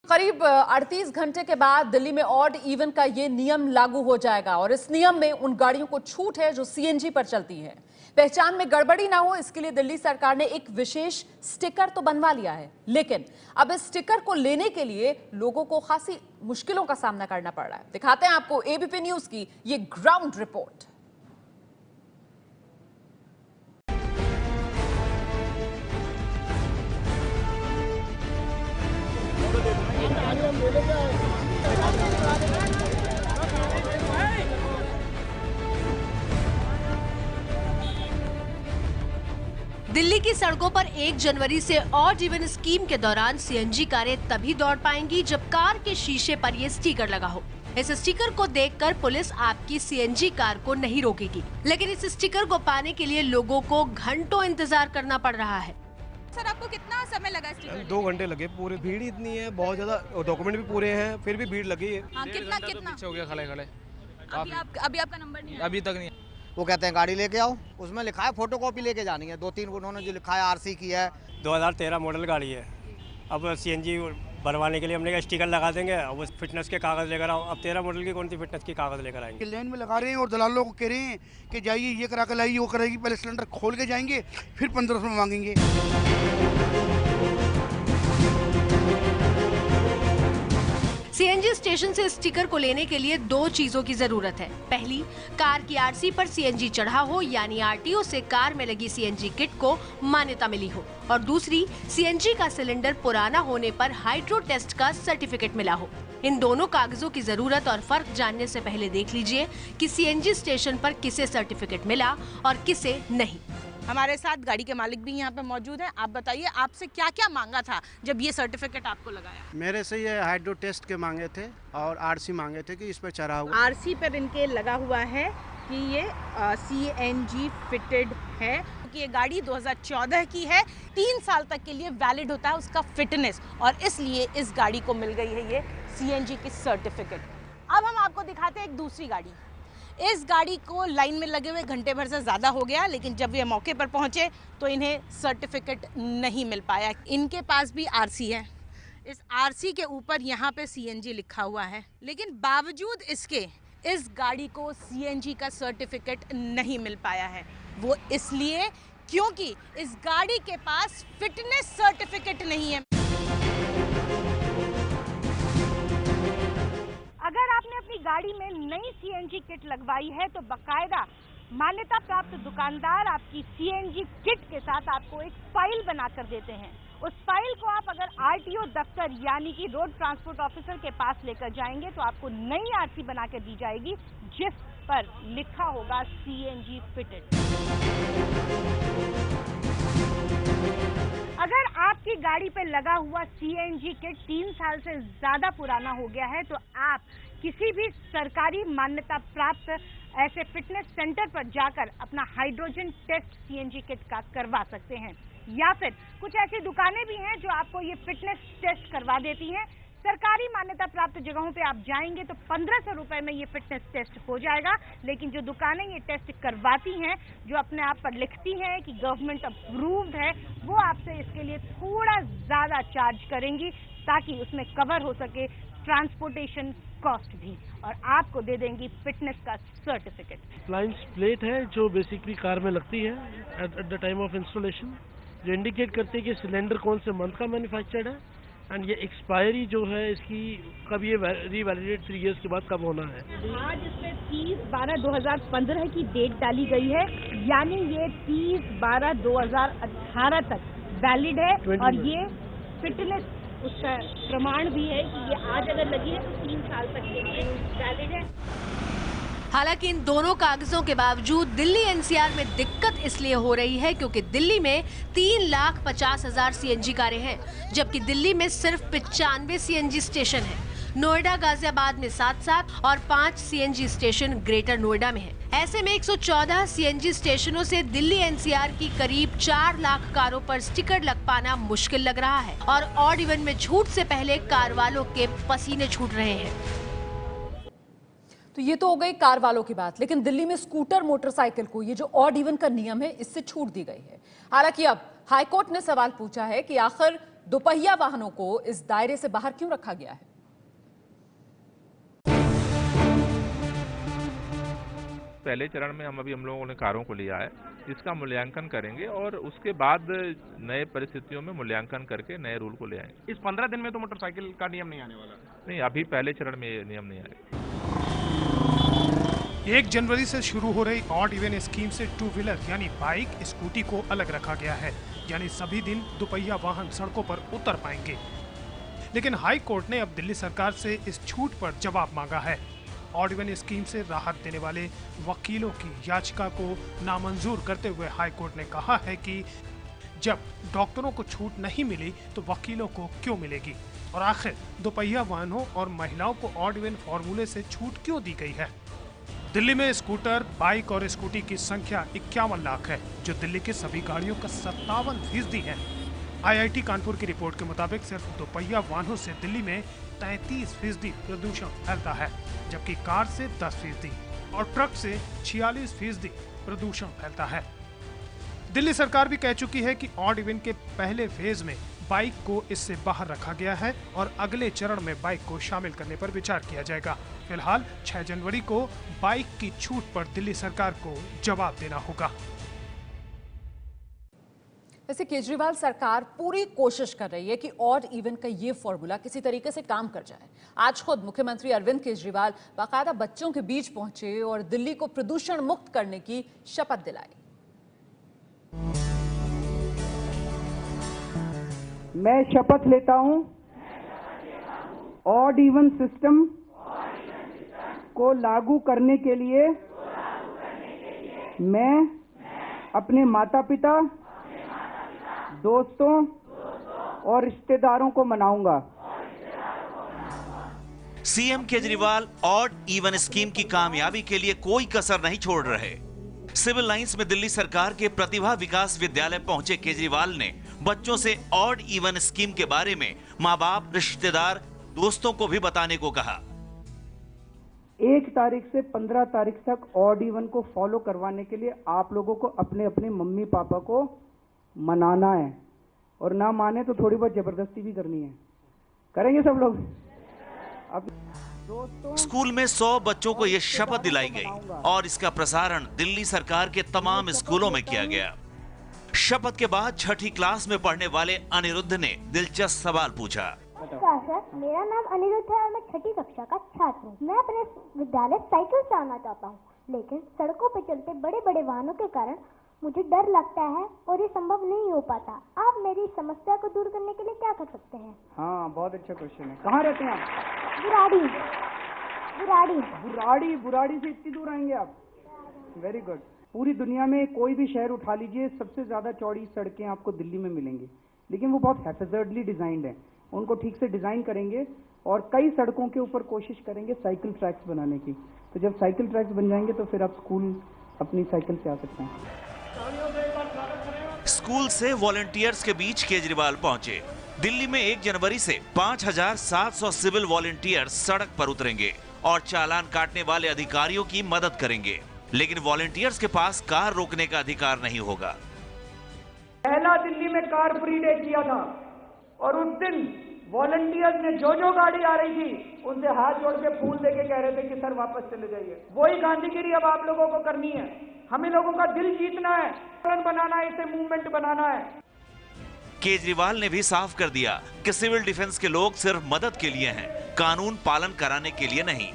करीब 38 घंटे के बाद दिल्ली में ऑड इवन का ये नियम लागू हो जाएगा और इस नियम में उन गाड़ियों को छूट है जो सीएनजी पर चलती है। पहचान में गड़बड़ी ना हो इसके लिए दिल्ली सरकार ने एक विशेष स्टिकर तो बनवा लिया है, लेकिन अब इस स्टिकर को लेने के लिए लोगों को खासी मुश्किलों का सामना करना पड़ रहा है। दिखाते हैं आपको एबीपी न्यूज की ये ग्राउंड रिपोर्ट। दिल्ली की सड़कों पर 1 जनवरी से ऑड इवन स्कीम के दौरान सीएनजी कारें तभी दौड़ पाएंगी जब कार के शीशे पर ये स्टिकर लगा हो। इस स्टिकर को देखकर पुलिस आपकी सीएनजी कार को नहीं रोकेगी, लेकिन इस स्टिकर को पाने के लिए लोगों को घंटों इंतजार करना पड़ रहा है। सर, आपको कितना समय लगा स्टिकर? 2 घंटे लगे। पूरी भीड़ इतनी है, बहुत ज्यादा डॉक्यूमेंट भी पूरे हैं, फिर भी भीड़ लगी है। हाँ, कितना हो गया खड़े खड़े। अभी आपका नंबर नहीं है? अभी तक नहीं। वो कहते हैं गाड़ी लेके आओ, उसमें लिखा है फोटोकॉपी लेके जानी है। 2-3 उन्होंने जो लिखा है आरसी की है। 2013 मॉडल गाड़ी है। अब सीएनजी भरवाने के लिए हमने कहा स्टिकर लगा देंगे, अब फिटनेस के कागज लेकर आओ। अब 13 मॉडल की कौन सी फिटनेस की कागज लेकर आएंगे? लेन में लगा रहे हैं और दलालों को कह रहे हैं कि जाइए ये करा कर लाइए, वो करेगी। पहले सिलेंडर खोल के जाएंगे, फिर 1500 में मांगेंगे। सीएनजी स्टेशन से स्टिकर को लेने के लिए 2 चीजों की जरूरत है। पहली, कार की आरसी पर सीएनजी चढ़ा हो, यानी आरटीओ से कार में लगी सीएनजी किट को मान्यता मिली हो, और दूसरी, सीएनजी का सिलेंडर पुराना होने पर हाइड्रो टेस्ट का सर्टिफिकेट मिला हो। इन दोनों कागजों की जरूरत और फर्क जानने से पहले देख लीजिए कि सीएनजी स्टेशन पर किसे सर्टिफिकेट मिला और किसे नहीं। हमारे साथ गाड़ी के मालिक भी यहाँ पे मौजूद हैं। आप बताइए, आपसे क्या क्या मांगा था जब ये सर्टिफिकेट आपको लगाया? मेरे से ये हाइड्रो टेस्ट के मांगे थे और आरसी मांगे थे कि इस पर चढ़ा हुआ। आरसी पर इनके लगा हुआ है कि ये सीएनजी फिटेड है, क्योंकि ये गाड़ी 2014 की है। 3 साल तक के लिए वैलिड होता है उसका फिटनेस, और इसलिए इस गाड़ी को मिल गई है ये सीएनजी की सर्टिफिकेट। अब हम आपको दिखाते हैं एक दूसरी गाड़ी। इस गाड़ी को लाइन में लगे हुए घंटे भर से ज़्यादा हो गया, लेकिन जब ये मौके पर पहुंचे तो इन्हें सर्टिफिकेट नहीं मिल पाया। इनके पास भी आरसी है, इस आरसी के ऊपर यहाँ पे सीएनजी लिखा हुआ है, लेकिन बावजूद इसके इस गाड़ी को सीएनजी का सर्टिफिकेट नहीं मिल पाया है। वो इसलिए क्योंकि इस गाड़ी के पास फिटनेस सर्टिफिकेट नहीं है। अगर आपने अपनी गाड़ी में नई सीएनजी किट लगवाई है तो बकायदा मान्यता प्राप्त दुकानदार आपकी सीएनजी किट के साथ आपको एक फाइल बनाकर देते हैं। उस फाइल को आप अगर आरटीओ दफ्तर यानी कि रोड ट्रांसपोर्ट ऑफिसर के पास लेकर जाएंगे तो आपको नई आरसी बना के दी जाएगी, जिस पर लिखा होगा सीएनजी फिटेड। अगर आपकी गाड़ी पे लगा हुआ सीएनजी किट 3 साल से ज्यादा पुराना हो गया है तो आप किसी भी सरकारी मान्यता प्राप्त ऐसे फिटनेस सेंटर पर जाकर अपना हाइड्रोजन टेस्ट सीएनजी किट का करवा सकते हैं, या फिर कुछ ऐसी दुकानें भी हैं जो आपको ये फिटनेस टेस्ट करवा देती हैं। सरकारी मान्यता प्राप्त जगहों पे आप जाएंगे तो 1500 रुपए में ये फिटनेस टेस्ट हो जाएगा, लेकिन जो दुकानें ये टेस्ट करवाती हैं, जो अपने आप पर लिखती हैं कि गवर्नमेंट अप्रूव्ड है, वो आपसे इसके लिए थोड़ा ज्यादा चार्ज करेंगी ताकि उसमें कवर हो सके ट्रांसपोर्टेशन कॉस्ट भी, और आपको दे देंगी फिटनेस का सर्टिफिकेट। लाइंस प्लेट है जो बेसिकली कार में लगती है at the time of installation, जो इंडिकेट करती है कि सिलेंडर कौन से मंथ का मैन्युफैक्चर्ड है, एंड ये एक्सपायरी जो है इसकी कब ये रीवैलिडेट 3 इयर्स के बाद कब होना है। आज इसमें 30/12/2015 की डेट डाली गई है, यानी ये 30/12/2018 तक वैलिड है, और ये फिटनेस उसका प्रमाण भी है कि ये आज अगर लगी है तो 3 साल तक के लिए वैलिड है। हालांकि इन दोनों कागजों के बावजूद दिल्ली एनसीआर में दिक्कत इसलिए हो रही है क्योंकि दिल्ली में 3,50,000 सीएनजी कारें हैं, जबकि दिल्ली में सिर्फ 95 सीएनजी स्टेशन है। नोएडा, गाजियाबाद में 7 और 5 सीएनजी स्टेशन ग्रेटर नोएडा में है। ऐसे में 114 सीएनजी स्टेशनों से दिल्ली एनसीआर की करीब 4 लाख कारों पर स्टिकर लग पाना मुश्किल लग रहा है, और ऑड इवन में छूट से पहले कार वालों के पसीने छूट रहे हैं। तो ये तो हो गई कार वालों की बात, लेकिन दिल्ली में स्कूटर मोटरसाइकिल को ये जो ऑड इवन का नियम है इससे छूट दी गई है। हालांकि अब हाईकोर्ट ने सवाल पूछा है कि आखिर दोपहिया वाहनों को इस दायरे से बाहर क्यों रखा गया है? पहले चरण में हम लोगों ने कारों को लिया है, इसका मूल्यांकन करेंगे और उसके बाद नए परिस्थितियों में मूल्यांकन करके नए रूल को ले आएंगे। इस 15 दिन में तो मोटरसाइकिल का नियम नहीं आने वाला? नहीं, अभी पहले चरण में ये नियम नहीं आएगा। 1 जनवरी से शुरू हो रही ऑड इवन स्कीम से टू व्हीलर यानी बाइक, स्कूटी को अलग रखा गया है, यानी सभी दिन दोपहिया वाहन सड़कों पर उतर पाएंगे। लेकिन हाई कोर्ट ने अब दिल्ली सरकार से इस छूट पर जवाब मांगा है। ऑड इवन स्कीम से राहत देने वाले वकीलों की याचिका को नामंजूर करते हुए हाई कोर्ट ने कहा है कि जब डॉक्टरों को छूट नहीं मिली तो वकीलों को क्यों मिलेगी, और आखिर दोपहिया वाहनों और महिलाओं को ऑड इवन फॉर्मूले से छूट क्यों दी गई है। दिल्ली में स्कूटर, बाइक और स्कूटी की संख्या 51 लाख है, जो दिल्ली की सभी गाड़ियों का 57% है। IIT कानपुर की रिपोर्ट के मुताबिक सिर्फ दोपहिया वाहनों से दिल्ली में 33% प्रदूषण फैलता है, जबकि कार से 10% और ट्रक से 46% प्रदूषण फैलता है। दिल्ली सरकार भी कह चुकी है कि ऑड इवन के पहले फेज में बाइक को इससे बाहर रखा गया है और अगले चरण में बाइक को शामिल करने पर विचार किया जाएगा। फिलहाल 6 जनवरी को बाइक की छूट पर दिल्ली सरकार को जवाब देना होगा। वैसे केजरीवाल सरकार पूरी कोशिश कर रही है कि ऑड इवन का ये फॉर्मूला किसी तरीके से काम कर जाए। आज खुद मुख्यमंत्री अरविंद केजरीवाल बाकायदा बच्चों के बीच पहुंचे और दिल्ली को प्रदूषण मुक्त करने की शपथ दिलाई। मैं शपथ लेता हूं ऑड इवन सिस्टम को लागू करने के लिए मैं अपने माता पिता, दोस्तों और रिश्तेदारों को मनाऊंगा। CM Kejriwal odd even scheme की कामयाबी के लिए कोई कसर नहीं छोड़ रहे। सिविल लाइंस में दिल्ली सरकार के प्रतिभा विकास विद्यालय पहुंचे केजरीवाल ने बच्चों से ऑड इवन स्कीम के बारे में माँ बाप, रिश्तेदार, दोस्तों को भी बताने को कहा। 1 तारीख से 15 तारीख तक ऑड इवन को फॉलो करवाने के लिए आप लोगों को अपने अपने मम्मी पापा को मनाना है, और ना माने तो थोड़ी बहुत जबरदस्ती भी करनी है। करेंगे सब लोग? अब स्कूल में 100 बच्चों को यह शपथ दिलाई गई और इसका प्रसारण दिल्ली सरकार के तमाम स्कूलों में किया गया। शपथ के बाद 6ठी क्लास में पढ़ने वाले अनिरुद्ध ने दिलचस्प सवाल पूछा। सर, मेरा नाम अनिरुद्ध है और मैं 6ठी कक्षा का छात्र हूँ। मैं अपने विद्यालय साइकिल से आना चाहता हूँ, लेकिन सड़कों पर चलते बड़े बड़े वाहनों के कारण मुझे डर लगता है और ये संभव नहीं हो पाता। आप मेरी समस्या को दूर करने के लिए क्या कर सकते हैं? हाँ, बहुत अच्छा क्वेश्चन है। कहाँ रहते हैं आप? बुराड़ी। बुराड़ी से इतनी दूर आएंगे आप? Very good. पूरी दुनिया में कोई भी शहर उठा लीजिए, सबसे ज्यादा चौड़ी सड़कें आपको दिल्ली में मिलेंगी, लेकिन वो बहुत हैफेजर्डली डिजाइंड है। उनको ठीक से डिजाइन करेंगे और कई सड़कों के ऊपर कोशिश करेंगे साइकिल ट्रैक्स बनाने की। तो जब साइकिल ट्रैक्स बन जाएंगे तो फिर आप स्कूल अपनी साइकिल से आ सकते हैं। स्कूल से वॉलंटियर्स के बीच केजरीवाल पहुंचे। दिल्ली में 1 जनवरी से 5700 सिविल वॉलंटियर्स सड़क पर उतरेंगे और चालान काटने वाले अधिकारियों की मदद करेंगे, लेकिन वॉलंटियर्स के पास कार रोकने का अधिकार नहीं होगा। पहला दिल्ली में कार फ्री डे किया था और उस दिन वॉलंटियर्स ने जो गाड़ी आ रही थी उनसे हाथ जोड़ के फूल देके कह रहे थे कि सर वापस चले जाइए। वही गांधीगिरी अब आप लोगों को करनी है। हमें लोगों का दिल जीतना है, बनाना है, इसे मूवमेंट बनाना है। केजरीवाल ने भी साफ कर दिया कि सिविल डिफेंस के लोग सिर्फ मदद के लिए हैं, कानून पालन कराने के लिए नहीं।